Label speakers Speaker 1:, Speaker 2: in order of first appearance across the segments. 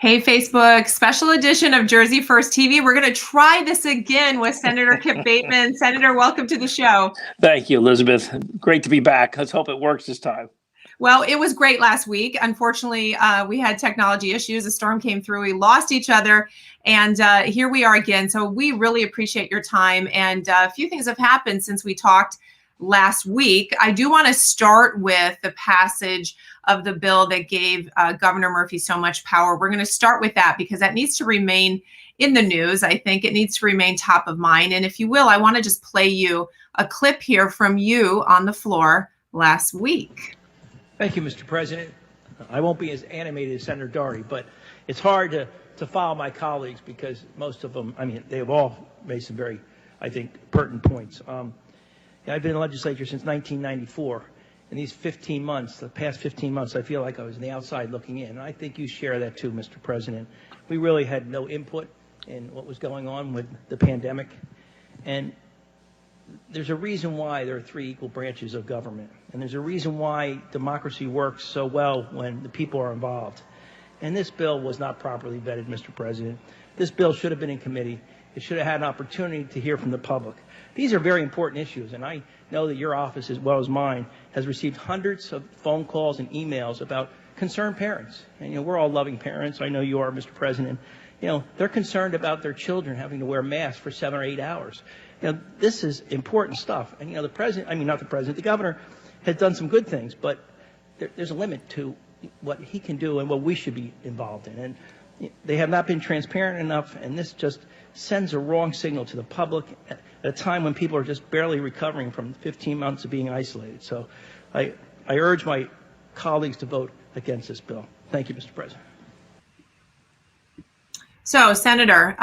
Speaker 1: Hey, Facebook, special edition of Jersey First TV. We're going to try this again with Senator Kip Bateman. Senator, welcome to the show.
Speaker 2: Thank you, Elizabeth. Great to be back. Let's hope it works this time.
Speaker 1: Well, it was great last week. Unfortunately, we had technology issues. A storm came through. We lost each other. And here we are again. So we really appreciate your time. And a few things have happened since we talked last week. I do want to start with the passage of the bill that gave Governor Murphy so much power. We're going to start with that because that needs to remain in the news. I think it needs to remain top of mind. And if you will, I want to just play you a clip here from you on the floor last week.
Speaker 3: Thank you, Mr. President. I won't be as animated as Senator Doherty, but it's hard to follow my colleagues because most of them, they've all made some very, I think, pertinent points. I've been in the legislature since 1994. In these 15 months, the past 15 months, I feel like I was on the outside looking in. And I think you share that too, Mr. President. We really had no input in what was going on with the pandemic. And there's a reason why there are three equal branches of government. And there's a reason why democracy works so well when the people are involved. And this bill was not properly vetted, Mr. President. This bill should have been in committee. It should have had an opportunity to hear from the public. These are very important issues, and I know that your office, as well as mine, has received hundreds of phone calls and emails about concerned parents. And, we're all loving parents. I know you are, Mr. President. They're concerned about their children having to wear masks for 7 or 8 hours. This is important stuff. And, the governor has done some good things, but there's a limit to what he can do and what we should be involved in. And they have not been transparent enough, and this just sends a wrong signal to the public at a time when people are just barely recovering from 15 months of being isolated. So I urge my colleagues to vote against this bill. Thank you, Mr. President.
Speaker 1: So, Senator,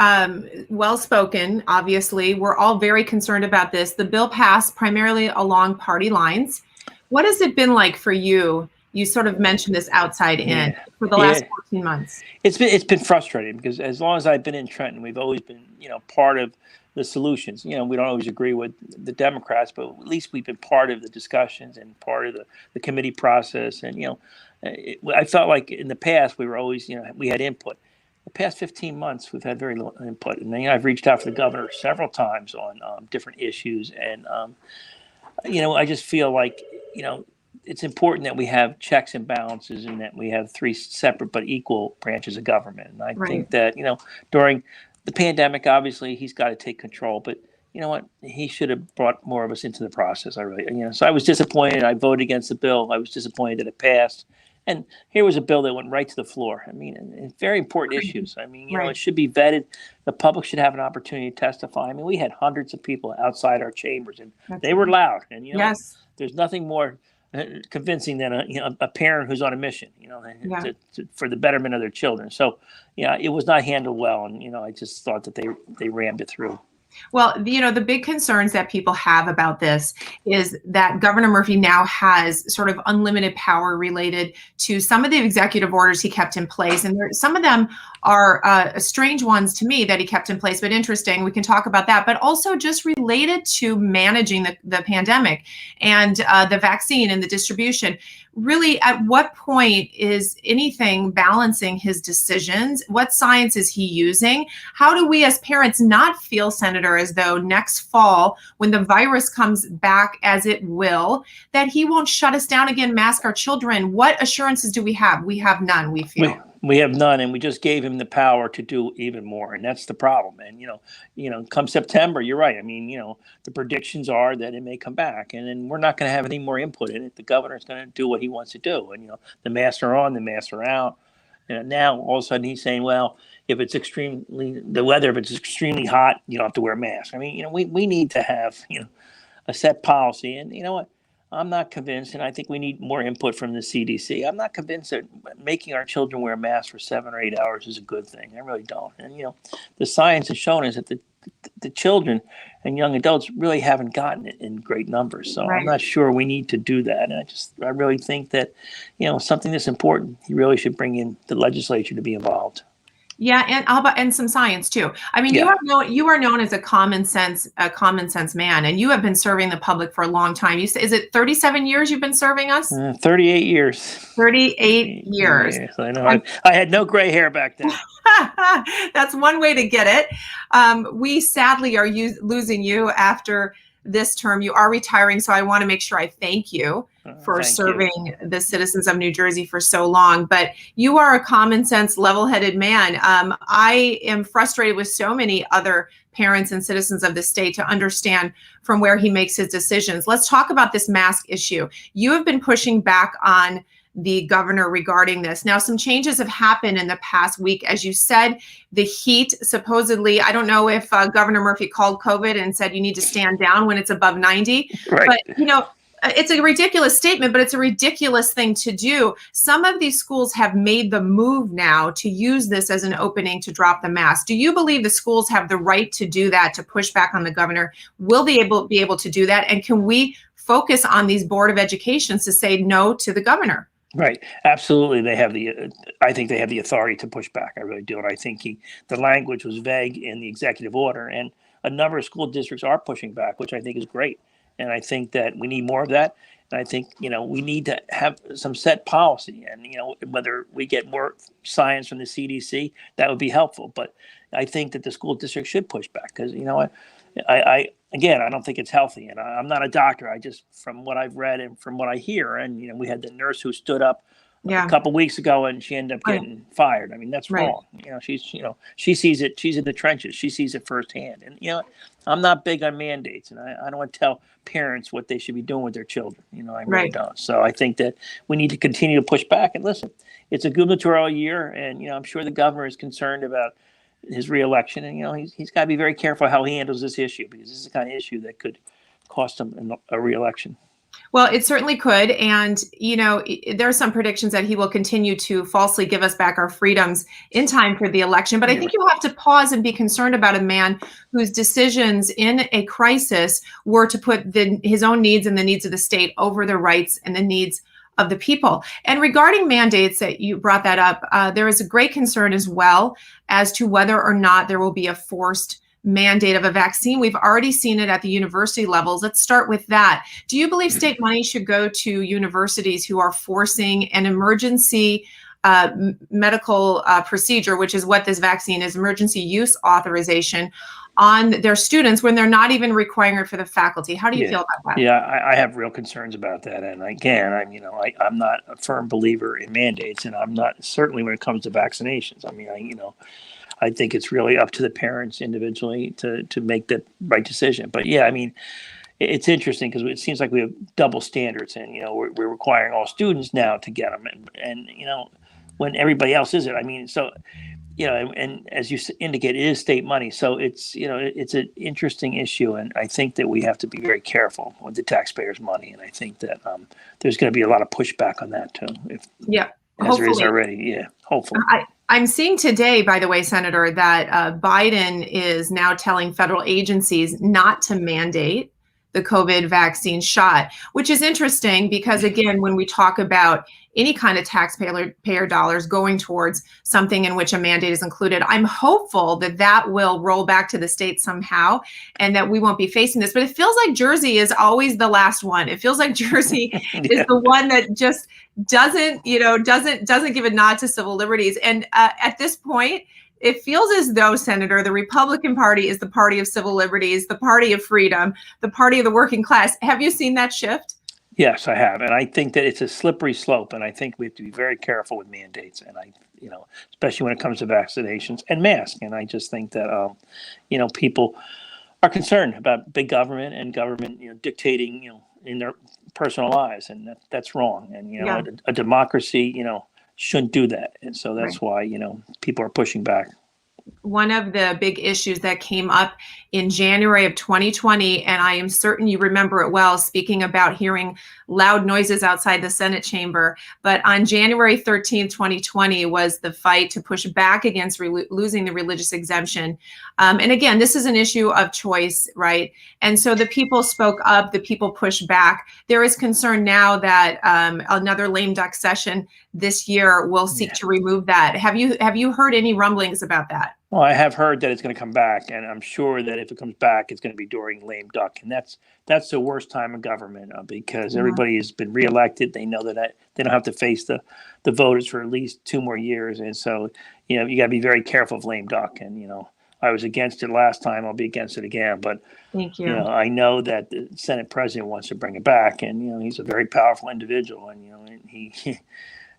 Speaker 1: well spoken, obviously. We're all very concerned about this. The bill passed primarily along party lines. What has it been like for you? You sort of mentioned this outside in for the last 14 months.
Speaker 2: It's been frustrating because as long as I've been in Trenton, we've always been, part of the solutions. We don't always agree with the Democrats, but at least we've been part of the discussions and part of the committee process. And, I felt like in the past we were always, we had input. The past 15 months, we've had very little input. And I've reached out to the governor several times on different issues. And, I just feel like, it's important that we have checks and balances and that we have three separate but equal branches of government. And I think that, during the pandemic, obviously, he's got to take control. But you know what? He should have brought more of us into the process. So I was disappointed. I voted against the bill. I was disappointed that it passed. And here was a bill that went right to the floor. And very important issues. It should be vetted. The public should have an opportunity to testify. We had hundreds of people outside our chambers, and they were loud. And, there's nothing more convincing than a parent who's on a mission, for the betterment of their children. So, it was not handled well. And, I just thought that they rammed it through.
Speaker 1: Well, the big concerns that people have about this is that Governor Murphy now has sort of unlimited power related to some of the executive orders he kept in place. And some of them are strange ones to me that he kept in place, but interesting. We can talk about that, but also just related to managing the pandemic and the vaccine and the distribution. Really, at what point is anything balancing his decisions? What science is he using? How do we as parents not feel, Senator, as though next fall, when the virus comes back as it will, that he won't shut us down again, mask our children? What assurances do we have? We have none, we feel.
Speaker 2: We have none, and we just gave him the power to do even more, and that's the problem. And come September, you're right. The predictions are that it may come back, and then we're not going to have any more input in it. The governor's going to do what he wants to do, and the masks are on, the masks are out. And now all of a sudden he's saying, well, if it's extremely hot, you don't have to wear a mask. We need to have a set policy, and you know what? I'm not convinced, and I think we need more input from the CDC. I'm not convinced that making our children wear masks for 7 or 8 hours is a good thing. I really don't. And, the science has shown us that the children and young adults really haven't gotten it in great numbers. So I'm not sure we need to do that. And I really think that, something that's important, he really should bring in the legislature to be involved.
Speaker 1: Yeah, and how about and some science too. I mean,
Speaker 2: Yeah.
Speaker 1: you are known as a common sense man, and you have been serving the public for a long time. You say, is it 37 years you've been serving us?
Speaker 2: 38 years.
Speaker 1: 38 years.
Speaker 2: Yes, I know. I had no gray hair back then.
Speaker 1: That's one way to get it. We sadly are losing you after this term. You are retiring, so I want to make sure I thank you for serving the citizens of New Jersey for so long. But you are a common sense, level-headed man. I am frustrated with so many other parents and citizens of the state to understand from where he makes his decisions. Let's talk about this mask issue. You have been pushing back on the governor regarding this. Now, some changes have happened in the past week. As you said, the heat supposedly, I don't know if Governor Murphy called COVID and said you need to stand down when it's above 90,
Speaker 2: Right.
Speaker 1: But it's a ridiculous statement, but it's a ridiculous thing to do. Some of these schools have made the move now to use this as an opening to drop the mask. Do you believe the schools have the right to do that, to push back on the governor? Will they be able to do that? And can we focus on these Board of Educations to say no to the governor?
Speaker 2: Right. Absolutely. I think they have the authority to push back. I really do. And I think the language was vague in the executive order, and a number of school districts are pushing back, which I think is great. And I think that we need more of that. And I think, we need to have some set policy, and, whether we get more science from the CDC, that would be helpful. But I think that the school district should push back because, I don't think it's healthy, and I'm not a doctor. I just, from what I've read and from what I hear, and we had the nurse who stood up a couple weeks ago, and she ended up getting fired. I mean, that's wrong. She sees it. She's in the trenches. She sees it firsthand. And I'm not big on mandates, and I don't want to tell parents what they should be doing with their children. I really don't. So I think that we need to continue to push back. And listen, it's a gubernatorial year, and I'm sure the governor is concerned about his reelection, and he's got to be very careful how he handles this issue, because this is the kind of issue that could cost him a reelection.
Speaker 1: Well, it certainly could. And, there are some predictions that he will continue to falsely give us back our freedoms in time for the election. But I think you have to pause and be concerned about a man whose decisions in a crisis were to put his own needs and the needs of the state over the rights and the needs of the people. And regarding mandates, that you brought that up, there is a great concern as well as to whether or not there will be a forced mandate of a vaccine. We've already seen it at the university levels. Let's start with that. Do you believe state money should go to universities who are forcing an emergency medical procedure, which is what this vaccine is, emergency use authorization, on their students when they're not even requiring it for the faculty? How do you feel about that?
Speaker 2: Yeah, I have real concerns about that. And again, I'm not a firm believer in mandates, and I'm not, certainly when it comes to vaccinations. I think it's really up to the parents individually to make the right decision. But it's interesting because it seems like we have double standards, and we're requiring all students now to get them, and when everybody else isn't. And as you indicate, it is state money, so it's it's an interesting issue, and I think that we have to be very careful with the taxpayers' money, and I think that there's going to be a lot of pushback on that too. As there is already. Hopefully.
Speaker 1: I'm seeing today, by the way, Senator, that Biden is now telling federal agencies not to mandate the COVID vaccine shot, which is interesting because, again, when we talk about any kind of taxpayer dollars going towards something in which a mandate is included, I'm hopeful that that will roll back to the states somehow and that we won't be facing this. But it feels like Jersey is always the last one. It feels like Jersey is the one that just doesn't give a nod to civil liberties. And at this point, it feels as though, Senator, the Republican Party is the party of civil liberties, the party of freedom, the party of the working class. Have you seen that shift?
Speaker 2: Yes, I have. And I think that it's a slippery slope. And I think we have to be very careful with mandates. And especially when it comes to vaccinations and masks. And I just think that, people are concerned about big government and government, dictating, in their personal lives. And that's wrong. And, a democracy, shouldn't do that. And so that's why, people are pushing back.
Speaker 1: one of the big issues that came up in January of 2020, and I am certain you remember it well, speaking about hearing loud noises outside the Senate chamber. But on January 13th, 2020 was the fight to push back against losing the religious exemption. And again, this is an issue of choice, right? And so the people spoke up, the people pushed back. There is concern now that another lame duck session this year will seek to remove that. Have you heard any rumblings about that?
Speaker 2: Well, I have heard that it's going to come back, and I'm sure that if it comes back, it's going to be during lame duck, and that's the worst time in government because everybody has been reelected. They know that they don't have to face the voters for at least 2 more years, and so you got to be very careful of lame duck. And I was against it last time. I'll be against it again, but
Speaker 1: thank you.
Speaker 2: I know that the Senate president wants to bring it back, and he's a very powerful individual, and he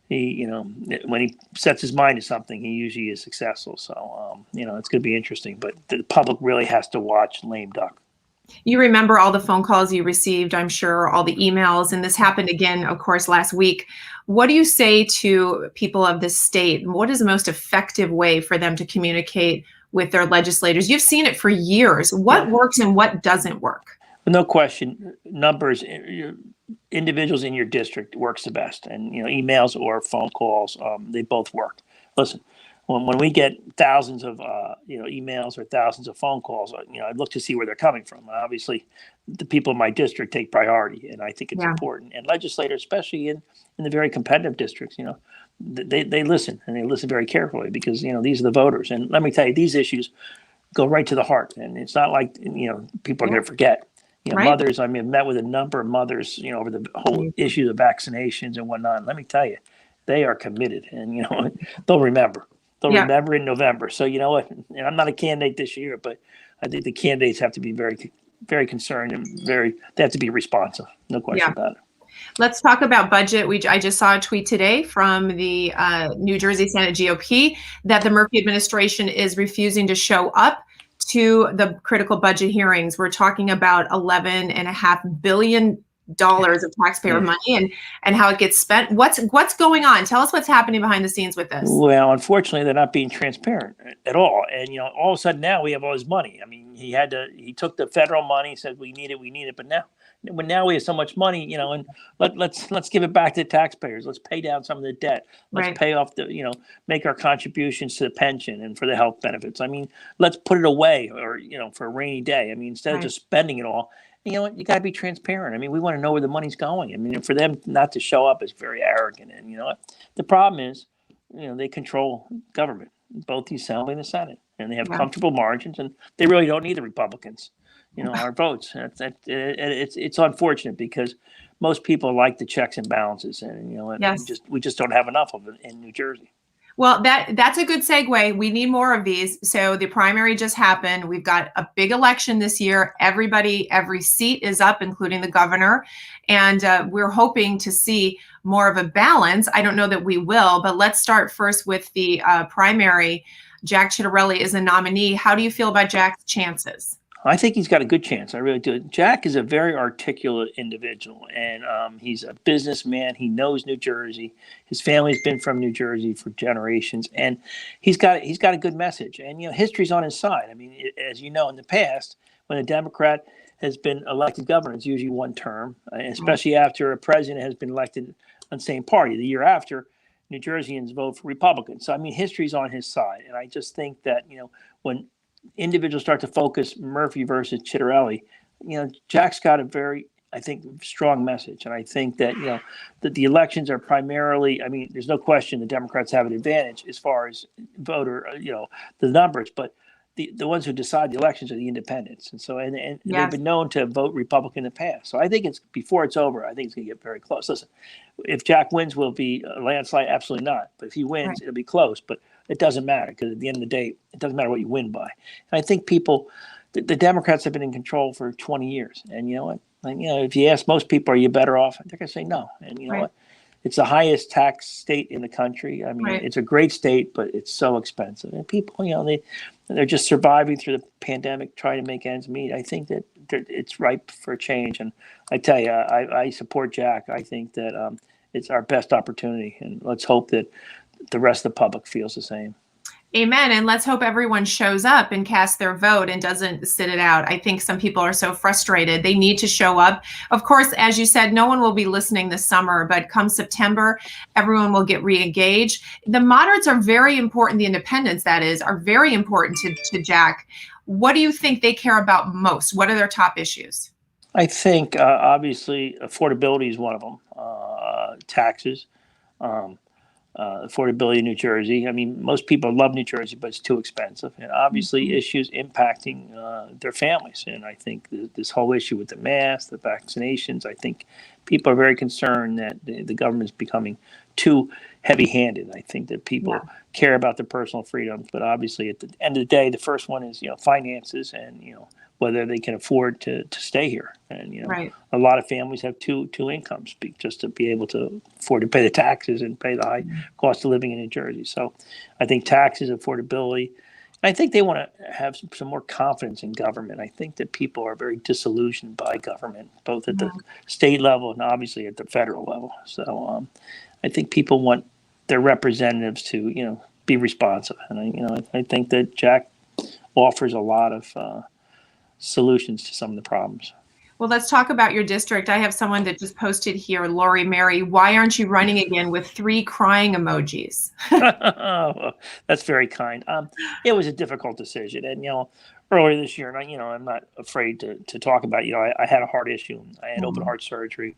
Speaker 2: when he sets his mind to something, he usually is successful. So, it's going to be interesting, but the public really has to watch lame duck.
Speaker 1: You remember all the phone calls you received, I'm sure, all the emails, and this happened again, of course, last week. What do you say to people of this state? What is the most effective way for them to communicate with their legislators? You've seen it for years. What works and what doesn't work?
Speaker 2: No question. Numbers, individuals in your district works the best, and emails or phone calls, they both work. Listen, when we get thousands of emails or thousands of phone calls, I look to see where they're coming from. Obviously, the people in my district take priority, and I think it's important. And legislators, especially in the very competitive districts, they listen, and they listen very carefully because these are the voters. And let me tell you, these issues go right to the heart, and it's not like people are going to forget. Mothers, I mean, I've met with a number of mothers, over the whole issue of vaccinations and whatnot. And let me tell you, they are committed, and they'll remember. They'll remember in November. So you know what? And I'm not a candidate this year, but I think the candidates have to be very, very concerned and they have to be responsive. No question about it.
Speaker 1: Let's talk about budget. I just saw a tweet today from the New Jersey Senate GOP that the Murphy administration is refusing to show up to the critical budget hearings. We're talking about $11.5 billion of taxpayer money and how it gets spent. What's going on? Tell us what's happening behind the scenes with this.
Speaker 2: Well, unfortunately, they're not being transparent at all. And all of a sudden now we have all this money. I mean, he took the federal money, said we need it, but now we have so much money, and let's give it back to the taxpayers. Let's pay down some of the debt. Let's pay off make our contributions to the pension and for the health benefits. I mean, let's put it away or, for a rainy day. I mean, instead of just spending it all, you got to be transparent. I mean, we want to know where the money's going. I mean, for them not to show up is very arrogant. And the problem is, they control government, both the Assembly and the Senate, and they have comfortable margins, and they really don't need the Republicans. Our votes. It's unfortunate because most people like the checks and balances, and we just don't have enough of it in New Jersey.
Speaker 1: Well, that's a good segue. We need more of these. So the primary just happened. We've got a big election this year. Every seat is up, including the governor, and we're hoping to see more of a balance. I don't know that we will, but let's start first with the primary. Jack Ciattarelli is a nominee. How do you feel about Jack's chances?
Speaker 2: I think he's got a good chance. I really do. Jack is a very articulate individual, and he's a businessman. He knows New Jersey. His family's been from New Jersey for generations, and he's got a good message. And history's on his side. I mean, as you know, in the past, when a Democrat has been elected governor, it's usually one term, especially after a president has been elected on the same party. The year after, New Jerseyans vote for Republicans. So I mean, history's on his side, and I just think that when individuals start to focus Murphy versus Ciattarelli, Jack's got a very, I think, strong message. And I think that, that the elections are primarily, I mean, there's no question the Democrats have an advantage as far as voter, the numbers, but the ones who decide the elections are the independents. And so, and they've been known to vote Republican in the past. So I think before it's over, I think it's going to get very close. Listen, if Jack wins, will it be a landslide? Absolutely not. But if he wins, it'll be close. But it doesn't matter because at the end of the day, it doesn't matter what you win by. And I think the Democrats have been in control for 20 years. And you know what? If you ask most people, are you better off? They're going to say no. And you know what? It's the highest tax state in the country. I mean, it's a great state, but it's so expensive. And people, they're just surviving through the pandemic, trying to make ends meet. I think that it's ripe for a change. And I tell you, I support Jack. I think that it's our best opportunity. And let's hope that the rest of the public feels the same.
Speaker 1: Amen. And let's hope everyone shows up and casts their vote and doesn't sit it out. I think some people are so frustrated. They need to show up. Of course, as you said, no one will be listening this summer, but come September, everyone will get re-engaged. The moderates are very important. The independents, that is, are very important to Jack. What do you think they care about most? What are their top issues?
Speaker 2: I think obviously affordability is one of them. Taxes. Affordability in New Jersey. I mean, most people love New Jersey, but it's too expensive. And obviously issues impacting their families. And I think this whole issue with the masks, the vaccinations, I think people are very concerned that the government is becoming too heavy-handed. I think that people care about their personal freedoms, but obviously at the end of the day, the first one is, finances and, whether they can afford to stay here. And, a lot of families have two incomes just to be able to afford to pay the taxes and pay the high cost of living in New Jersey. So I think taxes, affordability, I think they want to have some more confidence in government. I think that people are very disillusioned by government, both at the state level and obviously at the federal level. So I think people want their representatives to, be responsive. And I think that Jack offers a lot of solutions to some of the problems.
Speaker 1: Well, let's talk about your district. I have someone that just posted here, Lori Mary. Why aren't you running again with 3 crying emojis?
Speaker 2: Oh, that's very kind. It was a difficult decision. And, earlier this year, and I'm not afraid to talk about, I had a heart issue. I had open heart surgery.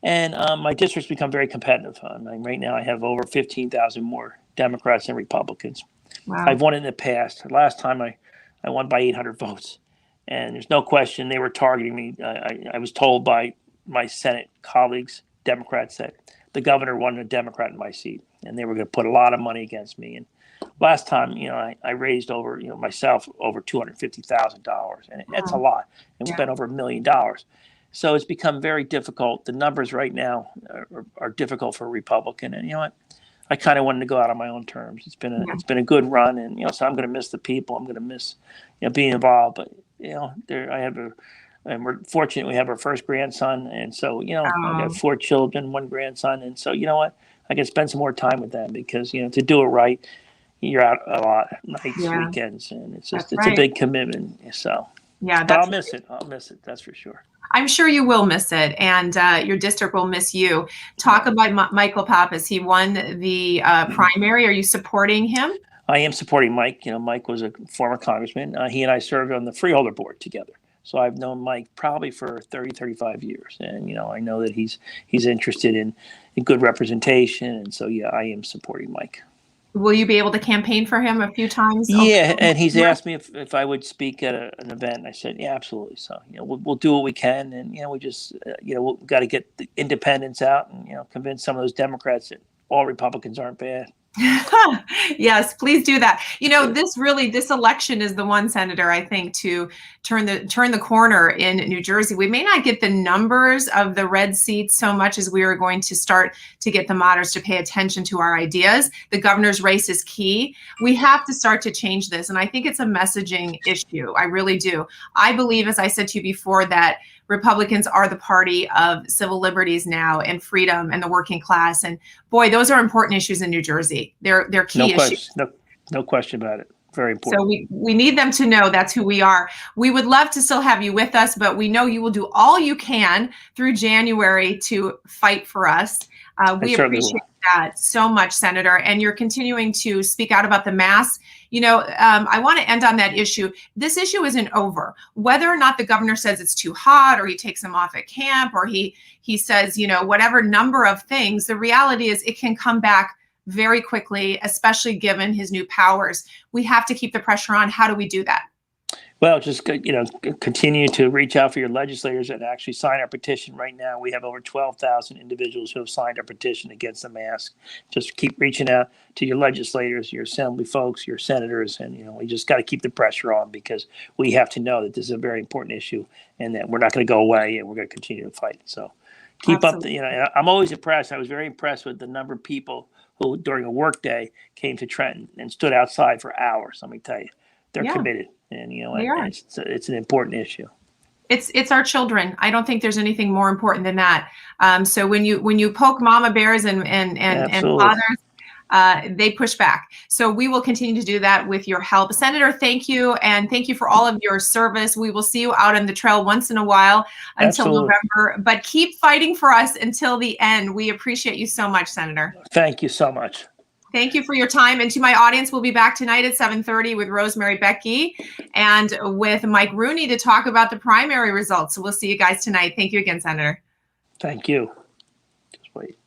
Speaker 2: And my district's become very competitive. Right now I have over 15,000 more Democrats than Republicans.
Speaker 1: Wow.
Speaker 2: I've won in the past. Last time I won by 800 votes. And there's no question they were targeting me. I was told by my Senate colleagues, Democrats, that the governor wanted a Democrat in my seat, and they were going to put a lot of money against me. And last time, I raised over, myself over $250,000, and that's a lot. And we spent over $1 million. So it's become very difficult. The numbers right now are difficult for a Republican, and you know what? I kind of wanted to go out on my own terms. It's been a good run, and so I'm going to miss the people. I'm going to miss being involved, but. And we're fortunate we have our first grandson. And so, I got 4 children, 1 grandson. And so, I can spend some more time with them because, to do it right, you're out a lot, nights, weekends, and it's a big commitment. So, but I'll miss it. I'll miss it. That's for sure.
Speaker 1: I'm sure you will miss it, and your district will miss you. Talk about Michael Pappas. He won the primary. Are you supporting him?
Speaker 2: I am supporting Mike. Mike was a former congressman. He and I served on the Freeholder Board together. So I've known Mike probably for 30, 35 years. And, I know that he's interested in good representation. And so, I am supporting Mike.
Speaker 1: Will you be able to campaign for him a few times?
Speaker 2: Yeah, and he's asked me if I would speak at an event. And I said, yeah, absolutely. So, we'll do what we can. And, we just, we've got to get the independents out and, convince some of those Democrats that all Republicans aren't bad.
Speaker 1: Yes, please do that. This election is the one, Senator, I think, to turn the corner in New Jersey. We may not get the numbers of the red seats so much as we are going to start to get the moderates to pay attention to our ideas. The governor's race is key. We have to start to change this. And I think it's a messaging issue. I really do. I believe, as I said to you before, that Republicans are the party of civil liberties now and freedom and the working class. And boy, those are important issues in New Jersey. They're key issues.
Speaker 2: No question about it. Very important.
Speaker 1: So we need them to know that's who we are. We would love to still have you with us, but we know you will do all you can through January to fight for us. We appreciate that so much, Senator. And you're continuing to speak out about the masks. I want to end on that issue. This issue isn't over. Whether or not the governor says it's too hot, or he takes them off at camp, or he says, whatever number of things, the reality is it can come back very quickly, especially given his new powers. We have to keep the pressure on. How do we do that?
Speaker 2: Well, just, continue to reach out for your legislators and actually sign our petition. Right now, we have over 12,000 individuals who have signed our petition against the mask. Just keep reaching out to your legislators, your assembly folks, your senators, and, we just got to keep the pressure on because we have to know that this is a very important issue and that we're not going to go away and we're going to continue to fight. So keep Absolutely. Up I'm always impressed. I was very impressed with the number of people who during a work day came to Trenton and stood outside for hours. Let me tell you, they're committed. And it's an important issue.
Speaker 1: It's our children. I don't think there's anything more important than that. So when you poke mama bears and fathers, they push back. So we will continue to do that with your help. Senator, thank you. And thank you for all of your service. We will see you out on the trail once in a while until
Speaker 2: Absolutely.
Speaker 1: November, but keep fighting for us until the end. We appreciate you so much, Senator.
Speaker 2: Thank you so much.
Speaker 1: Thank you for your time. And to my audience, we'll be back tonight at 7:30 with Rosemary Becky and with Mike Rooney to talk about the primary results. So we'll see you guys tonight. Thank you again, Senator.
Speaker 2: Thank you. Just wait.